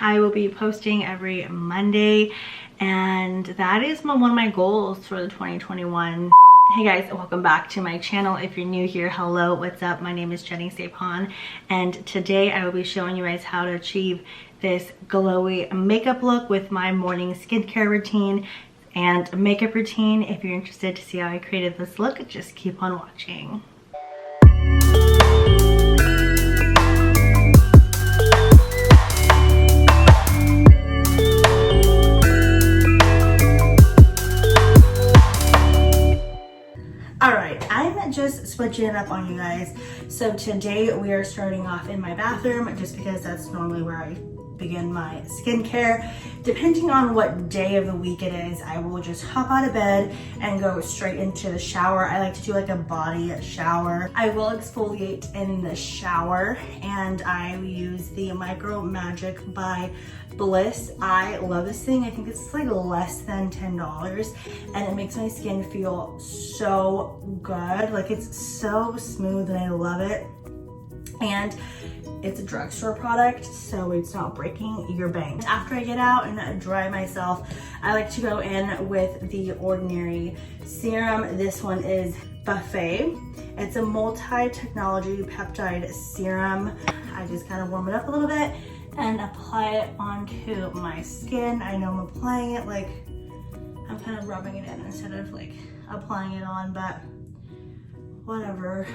I will be posting every Monday, and that is one of my goals for the 2021. Hey guys, welcome back to my channel. If you're new here, hello, what's up? My name is Saephan, and today I will be showing you guys how to achieve this glowy makeup look with my morning skincare routine and makeup routine. If you're interested to see how I created this look, just keep on watching. Alright, I'm just switching it up on you guys. So today we are starting off in my bathroom just because that's normally where I begin my skincare. Depending on what day of the week it is, I will just hop out of bed and go straight into the shower. I like to do like a body shower. I will exfoliate in the shower, and I use the Micro Magic by Bliss. I love this thing. I think it's like less than $10, and it makes my skin feel so good. Like, it's so smooth and I love it. And it's a drugstore product, so it's not breaking your bank. After I get out and dry myself, I like to go in with the Ordinary serum. This one is Buffet. It's a multi-technology peptide serum. I just kind of warm it up a little bit and apply it onto my skin. I know I'm applying it like I'm kind of rubbing it in instead of like applying it on, but whatever.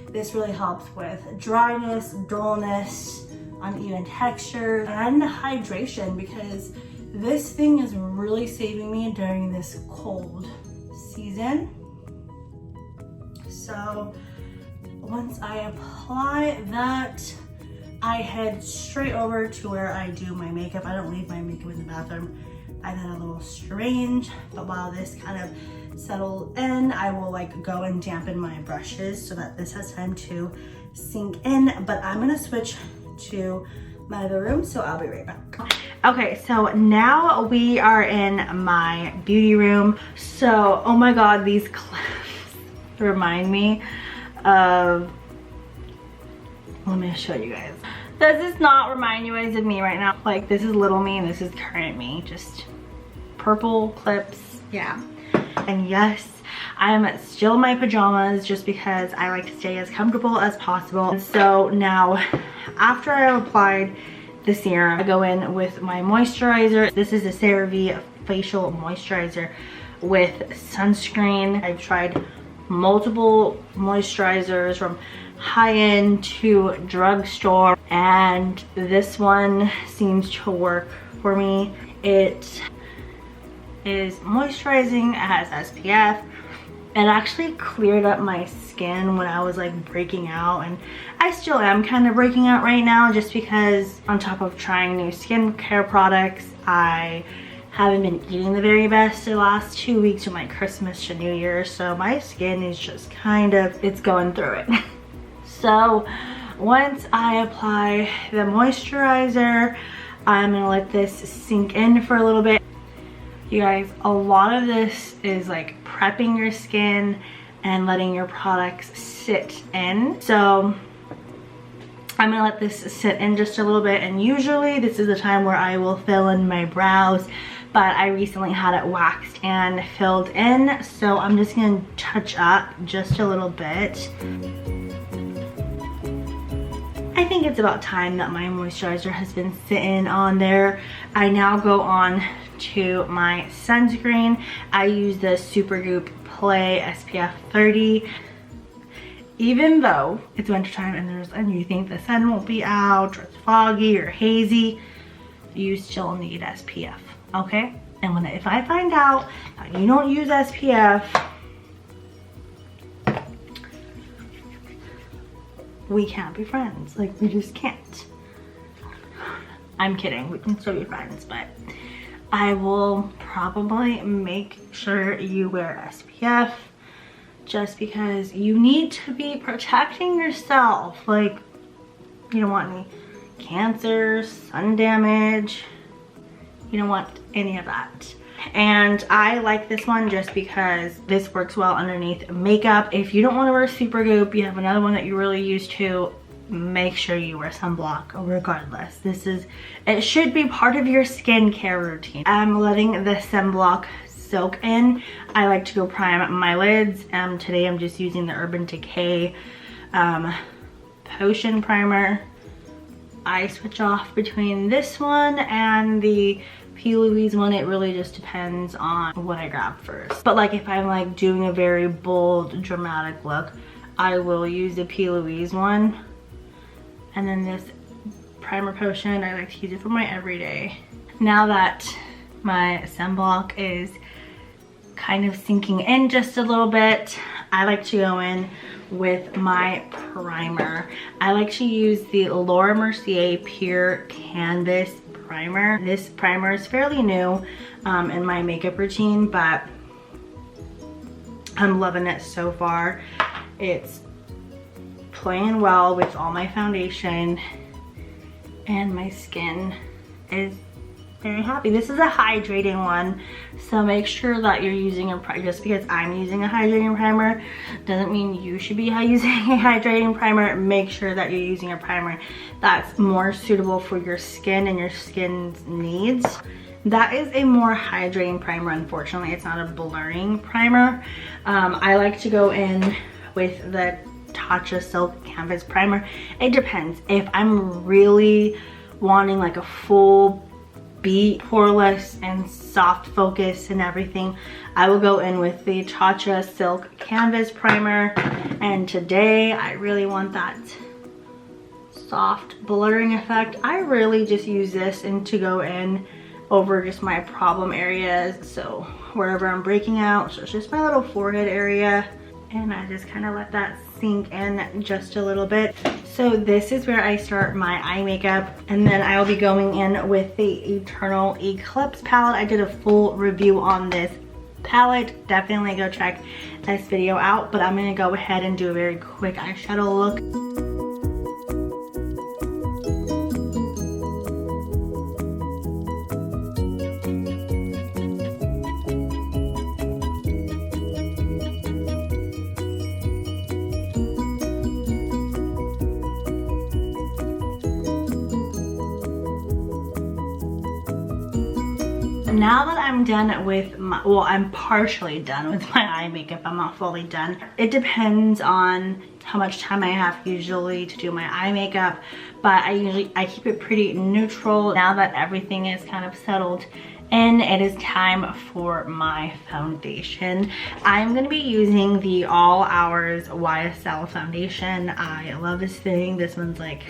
This really helps with dryness, dullness, uneven texture, and hydration, because this thing is really saving me during this cold season. So once I apply that, I head straight over to where I do my makeup. I don't leave my makeup in the bathroom. I find that a little strange, but while this kind of settled in, I will like go and dampen my brushes so that this has time to sink in. But I'm gonna switch to my other room, so I'll be right back. Okay, so now we are in my beauty room. So, oh my god, these clips remind me of, let me show you guys. Does this not remind you guys of me right now? Like, this is little me and this is current me, just purple clips, yeah. And yes, I'm still in my pajamas just because I like to stay as comfortable as possible. And so now, after I've applied the serum, I go in with my moisturizer. This is the Cerave facial moisturizer with sunscreen. I've tried multiple moisturizers from high-end to drugstore, and this one seems to work for me. It is moisturizing, it has SPF. It actually cleared up my skin when I was like breaking out, and I still am kind of breaking out right now just because on top of trying new skincare products, I haven't been eating the very best the last 2 weeks from like Christmas to New Year's, so my skin is just kind of, it's going through it. So once I apply the moisturizer, I'm gonna let this sink in for a little bit. You guys, a lot of this is like prepping your skin and letting your products sit in. So I'm gonna let this sit in just a little bit, and usually this is the time where I will fill in my brows, but I recently had it waxed and filled in, so I'm just gonna touch up just a little bit. I think it's about time that my moisturizer has been sitting on there. I now go on to my sunscreen. I use the Supergood Play SPF 30. Even though it's wintertime and you think the sun won't be out, or it's foggy or hazy, you still need SPF, okay? And if I find out that you don't use SPF, we can't be friends. Like, we just can't. I'm kidding, we can still be friends, but I will probably make sure you wear SPF just because you need to be protecting yourself. Like, you don't want any cancer, sun damage. You don't want any of that. And I like this one just because this works well underneath makeup. If you don't want to wear Supergood, you have another one that you're really used to, make sure you wear sunblock regardless. It should be part of your skincare routine. I'm letting the sunblock soak in. I like to go prime my lids. Today I'm just using the Urban Decay Potion Primer. I switch off between this one and the P. Louise one. It really just depends on what I grab first. But like if I'm like doing a very bold, dramatic look, I will use the P. Louise one. And then this primer potion, I like to use it for my everyday. Now that my sunblock is kind of sinking in just a little bit, I like to go in with my primer. I like to use the Laura Mercier Pure Canvas Primer. This primer is fairly new in my makeup routine, but I'm loving it so far. It's playing well with all my foundation, and my skin is very happy. This is a hydrating one, so make sure that you're using a primer. Just because I'm using a hydrating primer doesn't mean you should be using a hydrating primer. Make sure that you're using a primer that's more suitable for your skin and your skin's needs. That is a more hydrating primer. Unfortunately, it's not a blurring primer. I like to go in with the Tatcha Silk Canvas Primer. It depends. If I'm really wanting like a full beat, poreless and soft focus and everything, I will go in with the Tatcha Silk Canvas Primer. And today I really want that soft blurring effect. I really just use this and to go in over just my problem areas. So wherever I'm breaking out, so it's just my little forehead area, and I just kind of let that sink in just a little bit. So this is where I start my eye makeup, and then I will be going in with the Eternal Eclipse palette. I did a full review on this palette. Definitely go check this video out, but I'm gonna go ahead and do a very quick eyeshadow look. Now that I'm done with my, well, I'm partially done with my eye makeup. I'm not fully done. It depends on how much time I have usually to do my eye makeup, but I keep it pretty neutral. Now that everything is kind of settled in, it is time for my foundation. I'm gonna be using the All Hours YSL foundation. I love this thing. This one's like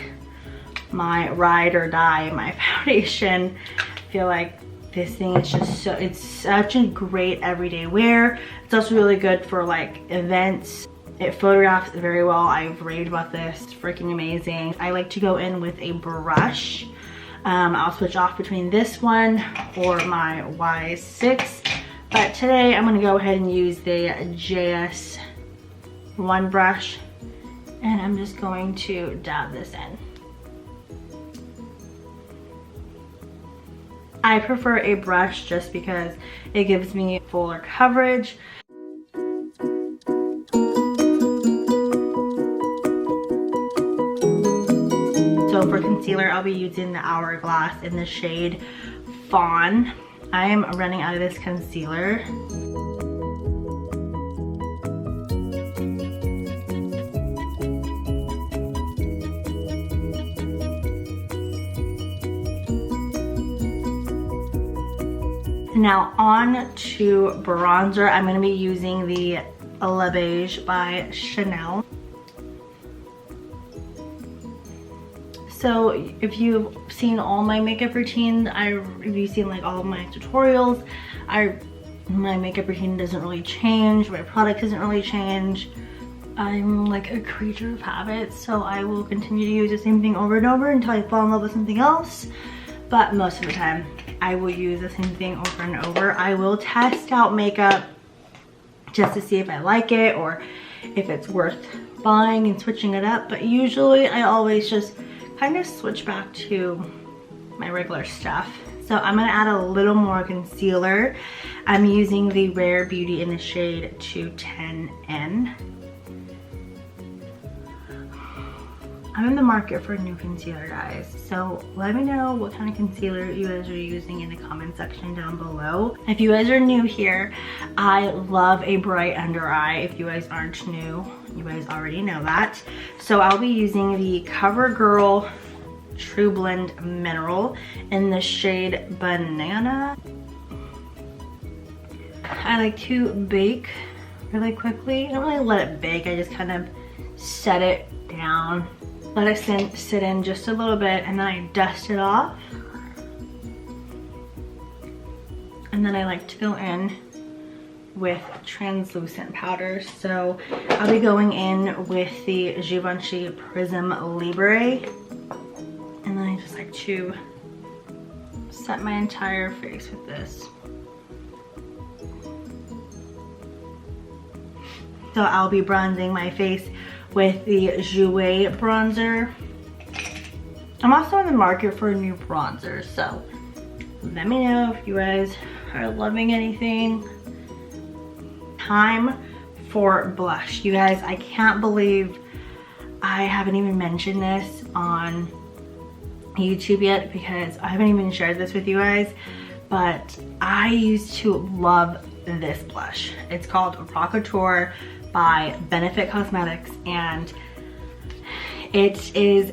my ride or die, my foundation. I feel like this thing is just so, it's such a great everyday wear. It's also really good for like events. It photographs very well. I've raved about this. It's freaking amazing. I like to go in with a brush. I'll switch off between this one or my Y6. But today I'm gonna go ahead and use the JS1 brush, and I'm just going to dab this in. I prefer a brush just because it gives me fuller coverage. So for concealer, I'll be using the Hourglass in the shade Fawn. I am running out of this concealer. Now on to bronzer. I'm going to be using the La Beige by Chanel. So if you've seen all my makeup routines, if you've seen like all of my tutorials, my makeup routine doesn't really change, my product doesn't really change. I'm like a creature of habit, so I will continue to use the same thing over and over until I fall in love with something else. But most of the time, I will use the same thing over and over. I will test out makeup just to see if I like it or if it's worth buying and switching it up. But usually I always just kind of switch back to my regular stuff. So I'm gonna add a little more concealer. I'm using the Rare Beauty in the shade 210N. I'm in the market for a new concealer, guys. So let me know what kind of concealer you guys are using in the comment section down below. If you guys are new here, I love a bright under eye. If you guys aren't new, you guys already know that. So I'll be using the CoverGirl True Blend Mineral in the shade Banana. I like to bake really quickly. I don't really let it bake, I just kind of set it down. Let it sit in just a little bit, and then I dust it off. And then I like to go in with translucent powders. So I'll be going in with the Givenchy Prism Libre. And then I just like to set my entire face with this. So I'll be bronzing my face with the Jouer bronzer. I'm also in the market for a new bronzer, so let me know if you guys are loving anything. Time for blush. You guys, I can't believe I haven't even mentioned this on YouTube yet, because I haven't even shared this with you guys, but I used to love this blush. It's called Rockateur by Benefit Cosmetics, and it is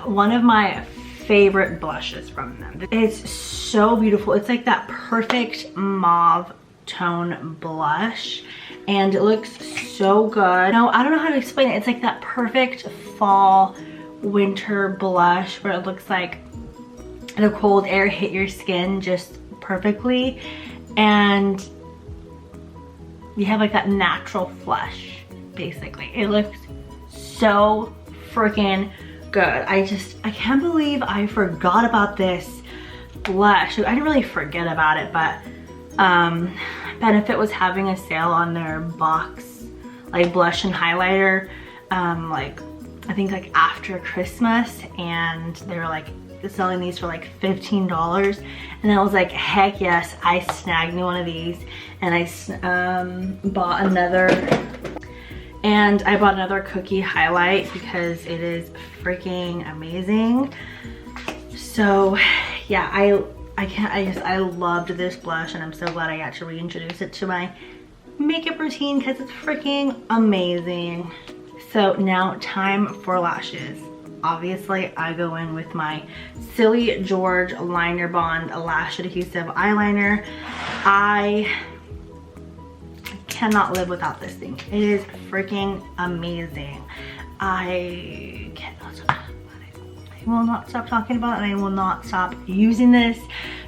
one of my favorite blushes from them. It's so beautiful. It's like that perfect mauve tone blush, and it looks so good. No, I don't know how to explain it. It's like that perfect fall winter blush where it looks like the cold air hit your skin just perfectly, and you have like that natural flush, basically. It looks so freaking good. I can't believe I forgot about this blush. I didn't really forget about it, but Benefit was having a sale on their box, like blush and highlighter, like I think like after Christmas, and they were like selling these for like $15, and I was like, heck yes, I snagged me one of these, and I bought another cookie highlight because it is freaking amazing. So yeah, I loved this blush, and I'm so glad I got to reintroduce it to my makeup routine because it's freaking amazing. So now time for lashes. Obviously, I go in with my Silly George Liner Bond Lash Adhesive Eyeliner. I cannot live without this thing. It is freaking amazing. I cannot stop talking about it. I will not stop talking about it, and I will not stop using this.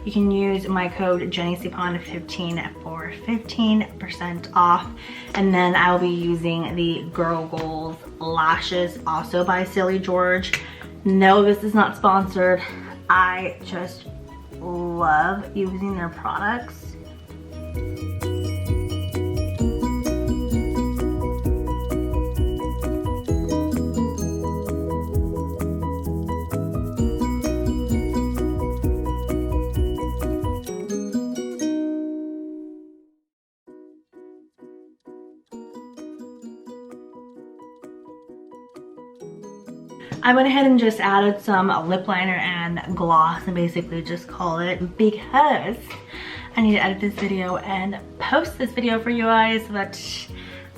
You can use my code JennySaephan15 for 15% off. And then I'll be using the Girl Goals lashes, also by Silly George. No, this is not sponsored. I just love using their products. I went ahead and just added some lip liner and gloss, and basically just call it, because I need to edit this video and post this video for you guys so that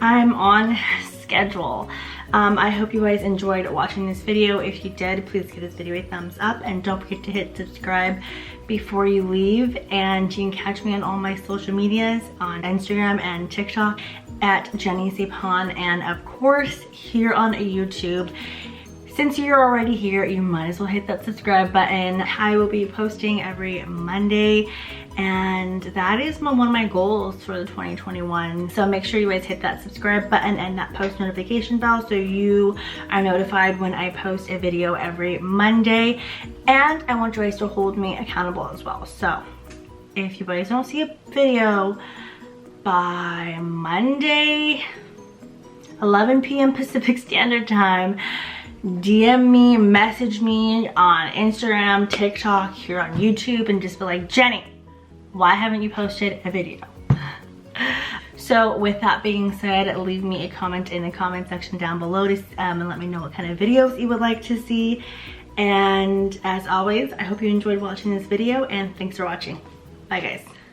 I'm on schedule. I hope you guys enjoyed watching this video. If you did, please give this video a thumbs up, and don't forget to hit subscribe before you leave. And you can catch me on all my social medias on Instagram and TikTok at Jenny Saephan, and of course here on YouTube. Since you're already here, you might as well hit that subscribe button. I will be posting every Monday, and that is one of my goals for the 2021. So make sure you guys hit that subscribe button and that post notification bell so you are notified when I post a video every Monday. And I want you guys to hold me accountable as well. So if you guys don't see a video by Monday, 11 p.m. Pacific Standard Time, DM me, message me on Instagram, TikTok, here on YouTube, and just be like, Jenny, why haven't you posted a video? So with that being said, leave me a comment in the comment section down below to, and let me know what kind of videos you would like to see. And as always, I hope you enjoyed watching this video, and thanks for watching. Bye guys.